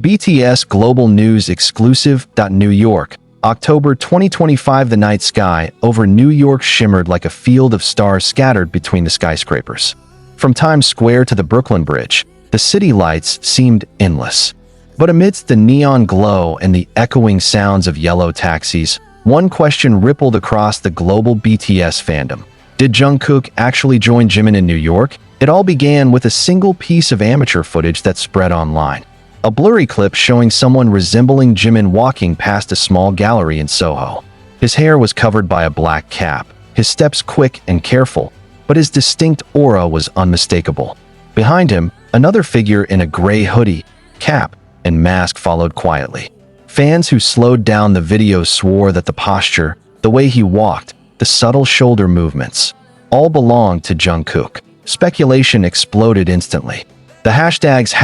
BTS Global News Exclusive. New York, October 2025. The night sky over New York shimmered like a field of stars scattered between the skyscrapers. From Times Square to the Brooklyn Bridge, the city lights seemed endless. But amidst the neon glow and the echoing sounds of yellow taxis, one question rippled across the global BTS fandom. Did Jungkook actually join Jimin in New York? It all began with a single piece of amateur footage that spread online. A blurry clip showing someone resembling Jimin walking past a small gallery in Soho. His hair was covered by a black cap, his steps quick and careful, but his distinct aura was unmistakable. Behind him, another figure in a gray hoodie, cap, and mask followed quietly. Fans who slowed down the video swore that the posture, the way he walked, the subtle shoulder movements, all belonged to Jungkook. Speculation exploded instantly. The hashtags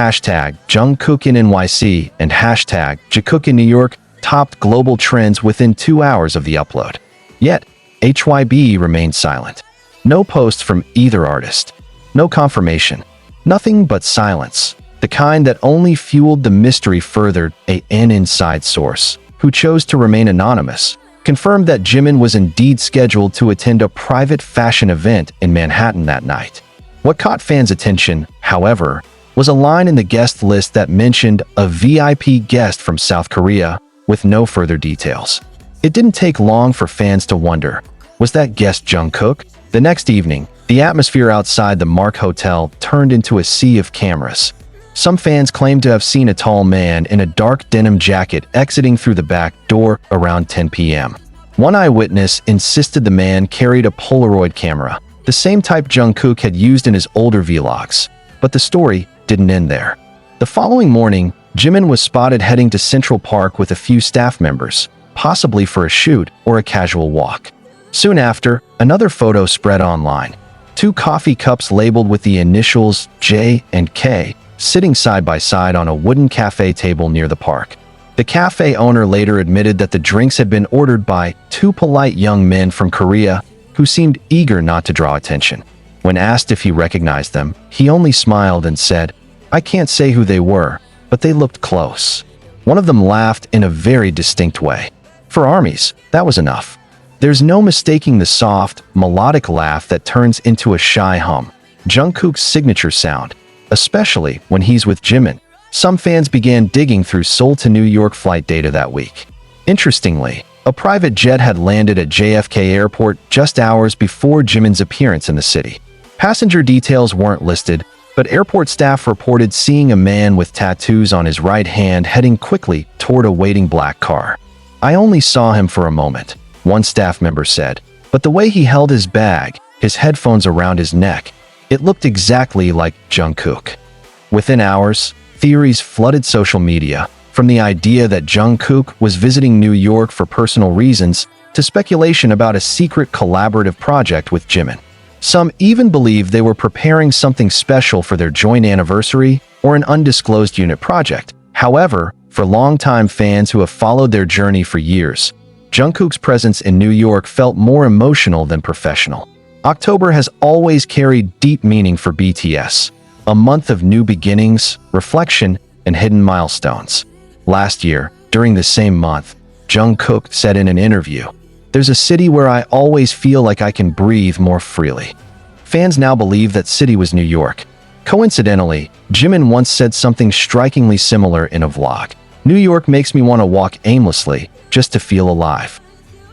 #Jungkook in NYC and #Jungkook in New York topped global trends within 2 hours of the upload. Yet, HYB remained silent. No posts from either artist. No confirmation. Nothing but silence. The kind that only fueled the mystery further. An inside source, who chose to remain anonymous, confirmed that Jimin was indeed scheduled to attend a private fashion event in Manhattan that night. What caught fans' attention, however, was a line in the guest list that mentioned a VIP guest from South Korea, with no further details. It didn't take long for fans to wonder, was that guest Jungkook? The next evening, the atmosphere outside the Mark Hotel turned into a sea of cameras. Some fans claimed to have seen a tall man in a dark denim jacket exiting through the back door around 10 p.m. One eyewitness insisted the man carried a Polaroid camera, the same type Jungkook had used in his older vlogs. But the story didn't end there. The following morning, Jimin was spotted heading to Central Park with a few staff members, possibly for a shoot or a casual walk. Soon after, another photo spread online. 2 coffee cups labeled with the initials J and K, sitting side by side on a wooden cafe table near the park. The cafe owner later admitted that the drinks had been ordered by 2 polite young men from Korea who seemed eager not to draw attention. When asked if he recognized them, he only smiled and said, "I can't say who they were, but they looked close." One of them laughed in a very distinct way. For armies, that was enough. There's no mistaking the soft, melodic laugh that turns into a shy hum, Jungkook's signature sound, especially when he's with Jimin. Some fans began digging through Seoul to New York flight data that week. Interestingly, a private jet had landed at JFK Airport just hours before Jimin's appearance in the city. Passenger details weren't listed, but airport staff reported seeing a man with tattoos on his right hand heading quickly toward a waiting black car. "I only saw him for a moment," one staff member said, "but the way he held his bag, his headphones around his neck, it looked exactly like Jungkook." Within hours, theories flooded social media, from the idea that Jungkook was visiting New York for personal reasons to speculation about a secret collaborative project with Jimin. Some even believed they were preparing something special for their joint anniversary or an undisclosed unit project. However, for longtime fans who have followed their journey for years, Jungkook's presence in New York felt more emotional than professional. October has always carried deep meaning for BTS, a month of new beginnings, reflection, and hidden milestones. Last year, during the same month, Jungkook said in an interview, "There's a city where I always feel like I can breathe more freely." Fans now believe that city was New York. Coincidentally, Jimin once said something strikingly similar in a vlog. "New York makes me want to walk aimlessly, just to feel alive."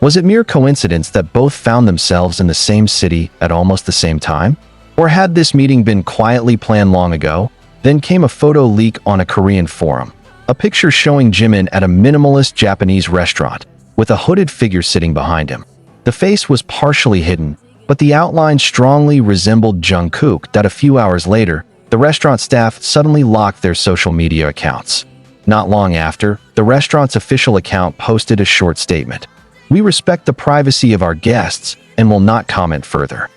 Was it mere coincidence that both found themselves in the same city at almost the same time? Or had this meeting been quietly planned long ago? Then came a photo leak on a Korean forum. A picture showing Jimin at a minimalist Japanese restaurant, with a hooded figure sitting behind him. The face was partially hidden, but the outline strongly resembled Jungkook. A few hours later, the restaurant staff suddenly locked their social media accounts. Not long after, the restaurant's official account posted a short statement. "We respect the privacy of our guests and will not comment further."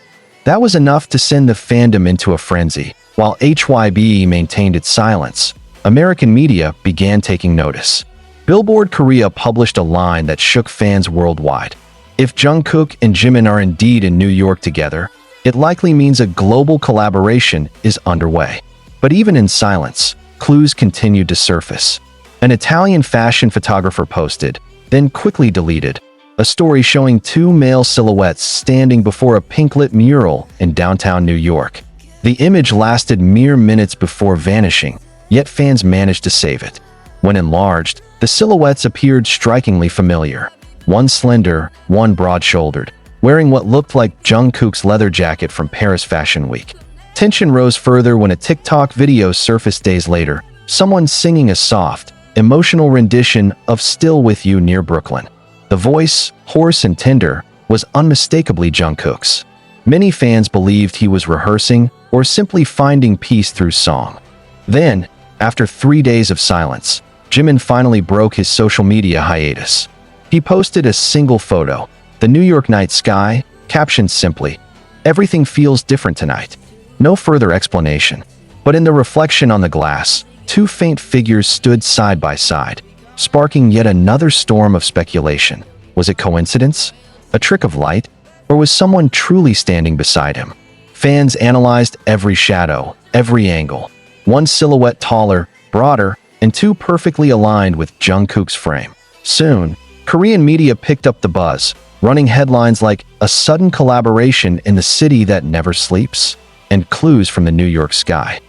That was enough to send the fandom into a frenzy. While HYB maintained its silence, American media began taking notice. Billboard Korea published a line that shook fans worldwide. If Jungkook and Jimin are indeed in New York together, it likely means a global collaboration is underway. But even in silence, clues continued to surface. An Italian fashion photographer posted, then quickly deleted, a story showing two male silhouettes standing before a pink-lit mural in downtown New York. The image lasted mere minutes before vanishing, yet fans managed to save it. When enlarged, the silhouettes appeared strikingly familiar. One slender, one broad-shouldered, wearing what looked like Jungkook's leather jacket from Paris Fashion Week. Tension rose further when a TikTok video surfaced days later, someone singing a soft, emotional rendition of Still With You near Brooklyn. The voice, hoarse and tender, was unmistakably Jungkook's. Many fans believed he was rehearsing or simply finding peace through song. Then, after 3 days of silence, Jimin finally broke his social media hiatus. He posted a single photo, the New York night sky, captioned simply, "Everything feels different tonight." No further explanation. But in the reflection on the glass, two faint figures stood side by side, sparking yet another storm of speculation. Was it coincidence? A trick of light? Or was someone truly standing beside him? Fans analyzed every shadow, every angle. One silhouette taller, broader, and two perfectly aligned with Jungkook's frame. Soon, Korean media picked up the buzz, running headlines like "A sudden collaboration in the city that never sleeps" and "Clues from the New York sky."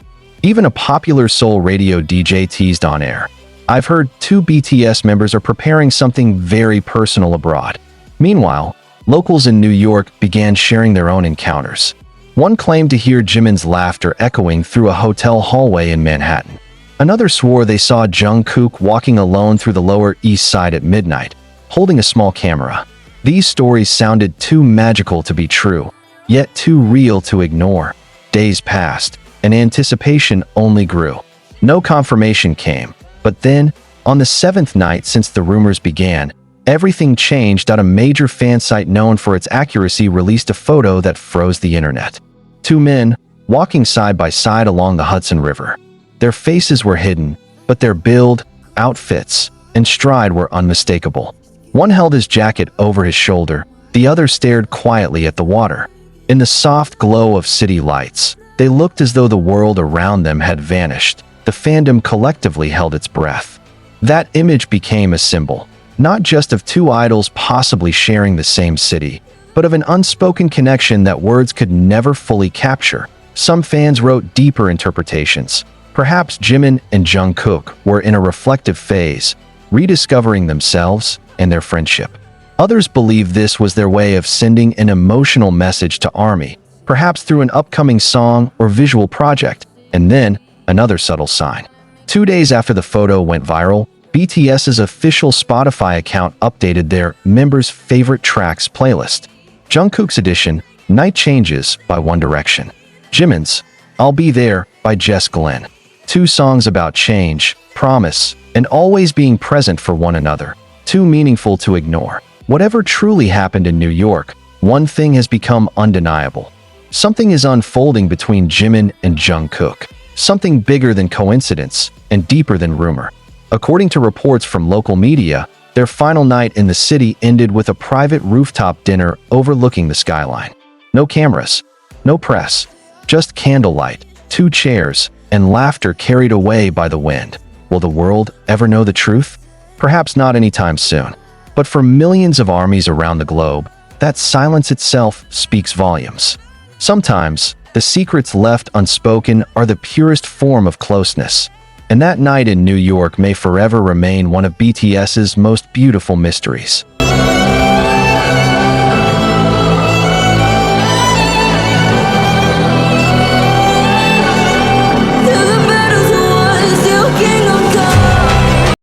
Even a popular Seoul radio DJ teased on air, "I've heard two BTS members are preparing something very personal abroad." Meanwhile, locals in New York began sharing their own encounters. One claimed to hear Jimin's laughter echoing through a hotel hallway in Manhattan. Another swore they saw Jungkook walking alone through the Lower East Side at midnight, holding a small camera. These stories sounded too magical to be true, yet too real to ignore. Days passed, and anticipation only grew. No confirmation came, but then, on the 7th night since the rumors began, everything changed. A major fan site known for its accuracy released a photo that froze the internet. Two men, walking side by side along the Hudson River. Their faces were hidden, but their build, outfits, and stride were unmistakable. One held his jacket over his shoulder, the other stared quietly at the water. In the soft glow of city lights, they looked as though the world around them had vanished. The fandom collectively held its breath. That image became a symbol, not just of two idols possibly sharing the same city, but of an unspoken connection that words could never fully capture. Some fans wrote deeper interpretations. Perhaps Jimin and Jungkook were in a reflective phase, rediscovering themselves and their friendship. Others believe this was their way of sending an emotional message to ARMY, perhaps through an upcoming song or visual project. And then, another subtle sign. 2 days after the photo went viral, BTS's official Spotify account updated their members' favorite tracks playlist. Jungkook's edition, Night Changes by One Direction. Jimin's, I'll Be There by Jess Glynn. Two songs about change, promise, and always being present for one another. Too meaningful to ignore. Whatever truly happened in New York, one thing has become undeniable. Something is unfolding between Jimin and Jungkook. Something bigger than coincidence and deeper than rumor. According to reports from local media, their final night in the city ended with a private rooftop dinner overlooking the skyline. No cameras, no press, just candlelight, 2 chairs, and laughter carried away by the wind. Will the world ever know the truth? Perhaps not anytime soon. But for millions of armies around the globe, that silence itself speaks volumes. Sometimes, the secrets left unspoken are the purest form of closeness. And that night in New York may forever remain one of BTS's most beautiful mysteries.